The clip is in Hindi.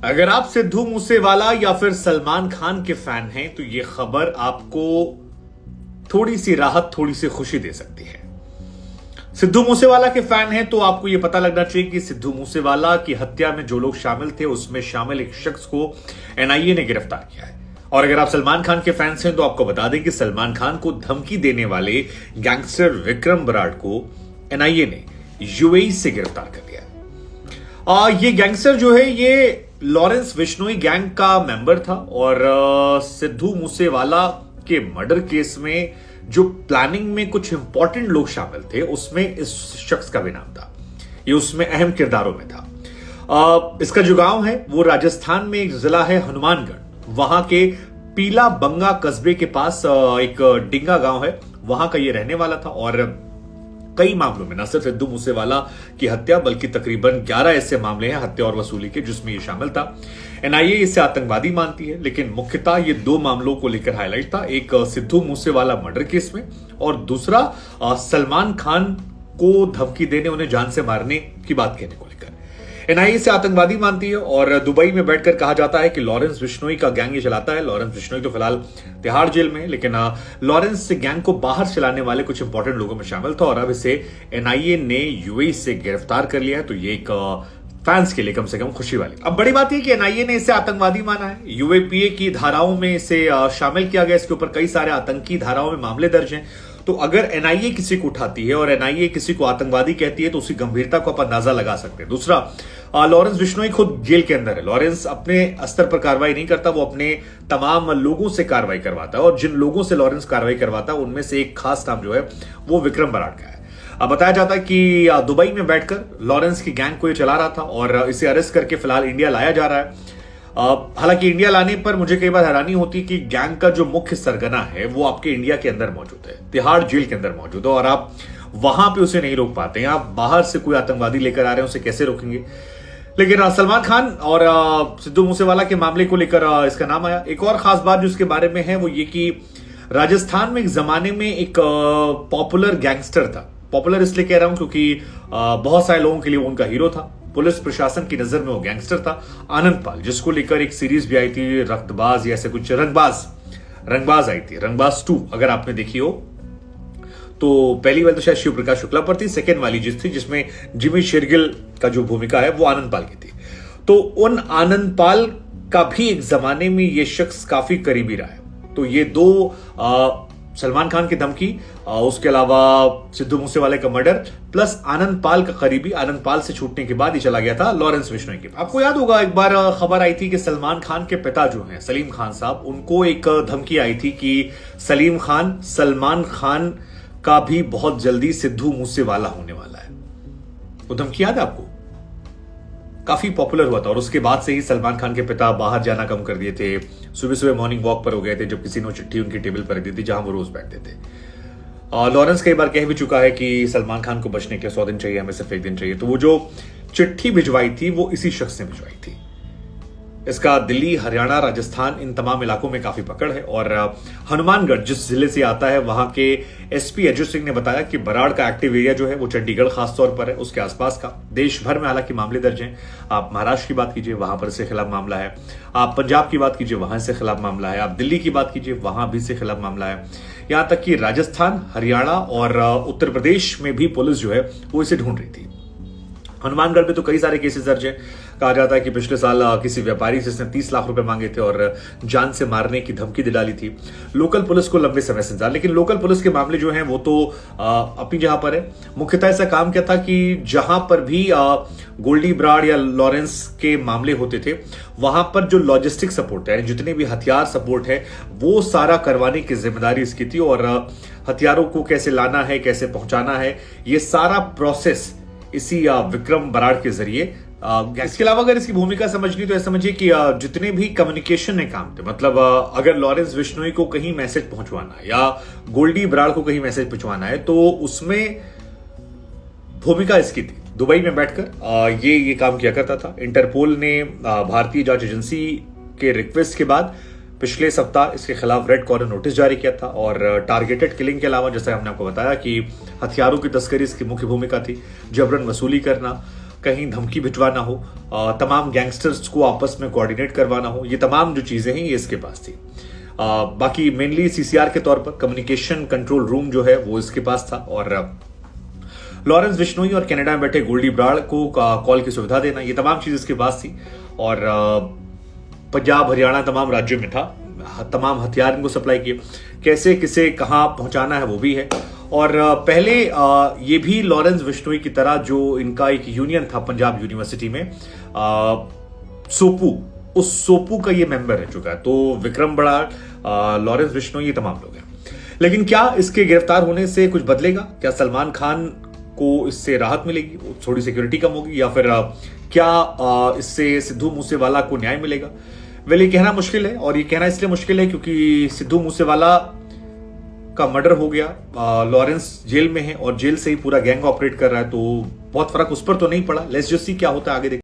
अगर आप सिद्धू मूसेवाला या फिर सलमान खान के फैन हैं तो ये खबर आपको थोड़ी सी राहत, थोड़ी सी खुशी दे सकती है। सिद्धू मूसेवाला के फैन हैं तो आपको यह पता लगना चाहिए कि सिद्धू मूसेवाला की हत्या में जो लोग शामिल थे उसमें शामिल एक शख्स को एनआईए ने गिरफ्तार किया है। और अगर आप सलमान खान के फैंस हैं तो आपको बता दें कि सलमान खान को धमकी देने वाले गैंगस्टर विक्रम बराड़ को एनआईए ने यूएई से गिरफ्तार कर लिया। ये गैंगस्टर जो है ये लॉरेंस बिश्नोई गैंग का मेंबर था और सिद्धू मूसेवाला के मर्डर केस में जो प्लानिंग में कुछ इंपॉर्टेंट लोग शामिल थे उसमें इस शख्स का भी नाम था। ये उसमें अहम किरदारों में था। इसका जो गांव है वो राजस्थान में एक जिला है हनुमानगढ़, वहां के पीला बंगा कस्बे के पास एक डिंगा गांव है, वहां का ये रहने वाला था। और कई मामलों में न सिर्फ सिद्धू मूसेवाला की हत्या बल्कि तकरीबन 11 ऐसे मामले हैं हत्या और वसूली के जिसमें ये शामिल था। एनआईए इसे आतंकवादी मानती है, लेकिन मुख्यतः ये दो मामलों को लेकर हाईलाइट था, एक सिद्धू मूसेवाला मर्डर केस में और दूसरा सलमान खान को धमकी देने, उन्हें जान से मारने की बात कहने को लेकर। एनआईए इसे आतंकवादी मानती है और दुबई में बैठकर कहा जाता है कि लॉरेंस बिश्नोई का गैंग ये चलाता है। लॉरेंस बिश्नोई तो फिलहाल तिहाड़ जेल में है, लेकिन लॉरेंस से गैंग को बाहर चलाने वाले कुछ इंपॉर्टेंट लोगों में शामिल था और अब इसे एनआईए ने यूएई से गिरफ्तार कर लिया है। तो ये एक फैंस के लिए कम से कम खुशी वाली। अब बड़ी बात यह कि एनआईए ने इसे आतंकवादी माना है, यूएपीए की धाराओं में इसे शामिल किया गया, इसके ऊपर कई सारे आतंकी धाराओं में मामले दर्ज हैं। तो अगर एनआईए किसी को उठाती है और एनआईए किसी को आतंकवादी कहती है तो उसकी गंभीरता को आप अंदाजा लगा सकते हैं। दूसरा, लॉरेंस बिश्नोई खुद जेल के अंदर है। लॉरेंस अपने स्तर पर कार्रवाई नहीं करता, वो अपने तमाम लोगों से कार्रवाई करवाता है और जिन लोगों से लॉरेंस कार्रवाई करवाता है उनमें से एक खास नाम जो है वो विक्रम बराड़ का है। अब बताया जाता है कि दुबई में बैठकर लॉरेंस की गैंग को ये चला रहा था और इसे अरेस्ट करके फिलहाल इंडिया लाया जा रहा है। हालांकि इंडिया लाने पर मुझे कई बार हैरानी होती है कि गैंग का जो मुख्य सरगना है वो आपके इंडिया के अंदर मौजूद है, तिहाड़ जेल के अंदर मौजूद है और आप वहां पे उसे नहीं रोक पाते हैं। आप बाहर से कोई आतंकवादी लेकर आ रहे हैं, उसे कैसे रोकेंगे? लेकिन सलमान खान और सिद्धू मूसेवाला के मामले को लेकर इसका नाम आया। एक और खास बात जो इसके बारे में है वो ये कि राजस्थान में एक जमाने में एक पॉपुलर गैंगस्टर था। पॉपुलर इसलिए कह रहा हूं क्योंकि बहुत सारे लोगों के लिए वो उनका हीरो था। पुलिस प्रशासन की नजर में वो गैंगस्टर था, आनंद पाल, जिसको लेकर एक सीरीज भी आई थी, रक्तबाज या ऐसे कुछ, रंगबाज आई थी, रंगबाज 2 अगर आपने देखी हो तो। पहली वाली तो शायद शिव प्रकाश शुक्ला पर थी, सेकेंड वाली जिसमें जिमी शेरगिल का जो भूमिका है वो आनंद पाल की थी। तो उन आनंद पाल का भी एक जमाने में ये शख्स काफी करीबी रहा है। तो ये दो सलमान खान की धमकी, उसके अलावा सिद्धू मूसेवाले का मर्डर प्लस आनंद पाल का करीबी, आनंद पाल से छूटने के बाद ही चला गया था लॉरेंस बिश्नोई के। आपको याद होगा एक बार खबर आई थी कि सलमान खान के पिता जो हैं सलीम खान साहब, उनको एक धमकी आई थी कि सलमान खान का भी बहुत जल्दी सिद्धू मूसेवाला होने वाला है। वो धमकी याद है आपको? काफी पॉपुलर हुआ था और उसके बाद से ही सलमान खान के पिता बाहर जाना कम कर दिए थे। सुबह सुबह मॉर्निंग वॉक पर हो गए थे जब किसी ने चिट्ठी उनकी टेबल पर दी थी जहां वो रोज बैठते थे। लॉरेंस कई बार कह भी चुका है कि सलमान खान को बचने के लिए 100 दिन चाहिए, हमें सिर्फ 1 दिन चाहिए। तो वो जो चिट्ठी भिजवाई थी वो इसी शख्स ने भिजवाई थी। इसका दिल्ली, हरियाणा, राजस्थान इन तमाम इलाकों में काफी पकड़ है और हनुमानगढ़ जिस जिले से आता है वहां के एसपी अजय सिंह ने बताया कि बराड़ का एक्टिव एरिया जो है वो चंडीगढ़ खासतौर पर है, उसके आसपास का। देश भर में हालांकि मामले दर्ज हैं। आप महाराष्ट्र की बात कीजिए, वहां पर इसके खिलाफ मामला है। आप पंजाब की बात कीजिए, वहां से खिलाफ मामला है। आप दिल्ली की बात कीजिए, वहां भी से खिलाफ मामला है। यहां तक कि राजस्थान, हरियाणा और उत्तर प्रदेश में भी पुलिस जो है वो इसे ढूंढ रही थी। हनुमानगढ़ में तो कई सारे केसेस दर्ज है। कहा जाता है कि पिछले साल किसी व्यापारी से इसने 30 लाख रुपए मांगे थे और जान से मारने की धमकी दे डाली थी। लोकल पुलिस को लंबे समय से इंतजार, लेकिन लोकल पुलिस के मामले जो हैं वो तो अपनी जगह पर है। मुख्यतः ऐसा काम क्या था कि जहां पर भी गोल्डी बराड़ या लॉरेंस के मामले होते थे वहां पर जो लॉजिस्टिक सपोर्ट है, जितने भी हथियार सपोर्ट है, वो सारा करवाने की जिम्मेदारी इसकी थी और हथियारों को कैसे लाना है, कैसे पहुंचाना है, ये सारा प्रोसेस इसी विक्रम बराड़ के जरिए। इसके अलावा अगर इसकी भूमिका समझनी तो ऐसा समझिए कि जितने भी कम्युनिकेशन में काम थे, मतलब अगर लॉरेंस बिश्नोई को कहीं मैसेज पहुंचवाना है या गोल्डी बराड़ को कहीं मैसेज पहुंचवाना है तो उसमें भूमिका इसकी थी। दुबई में बैठकर ये काम किया करता था। इंटरपोल ने भारतीय जांच एजेंसी के रिक्वेस्ट के बाद पिछले सप्ताह इसके खिलाफ रेड कॉर्नर नोटिस जारी किया था और टारगेटेड किलिंग के अलावा, जैसा हमने आपको बताया कि हथियारों की तस्करी इसकी मुख्य भूमिका थी, जबरन वसूली करना, कहीं धमकी भिजवाना हो, तमाम गैंगस्टर्स को आपस में कोऑर्डिनेट करवाना हो, ये तमाम जो चीजें हैं ये इसके पास थी। बाकी मेनली सीसीआर के तौर पर कम्युनिकेशन कंट्रोल रूम जो है वो इसके पास था, और लॉरेंस बिश्नोई और कनाडा में बैठे गोल्डी ब्राड़ को कॉल की सुविधा देना, ये तमाम चीज इसके पास थी। और पंजाब हरियाणा तमाम राज्यों में था, तमाम हथियार इनको सप्लाई किए, कैसे किसे कहां पहुंचाना है वो भी है। और पहले ये भी लॉरेंस बिश्नोई की तरह जो इनका एक यूनियन था पंजाब यूनिवर्सिटी में, सोपू, उस सोपू का ये मेंबर रह चुका है। तो विक्रम बराड़, लॉरेंस बिश्नोई, ये तमाम लोग हैं। लेकिन क्या इसके गिरफ्तार होने से कुछ बदलेगा? क्या सलमान खान को इससे राहत मिलेगी, थोड़ी सिक्योरिटी कम होगी, या फिर क्या इससे सिद्धू मूसेवाला को न्याय मिलेगा? वेल, ये कहना मुश्किल है, और ये कहना इसलिए मुश्किल है क्योंकि सिद्धू मूसेवाला का मर्डर हो गया, लॉरेंस जेल में है और जेल से ही पूरा गैंग ऑपरेट कर रहा है, तो बहुत फर्क उस पर तो नहीं पड़ा। लेट्स जस्ट सी क्या होता है आगे।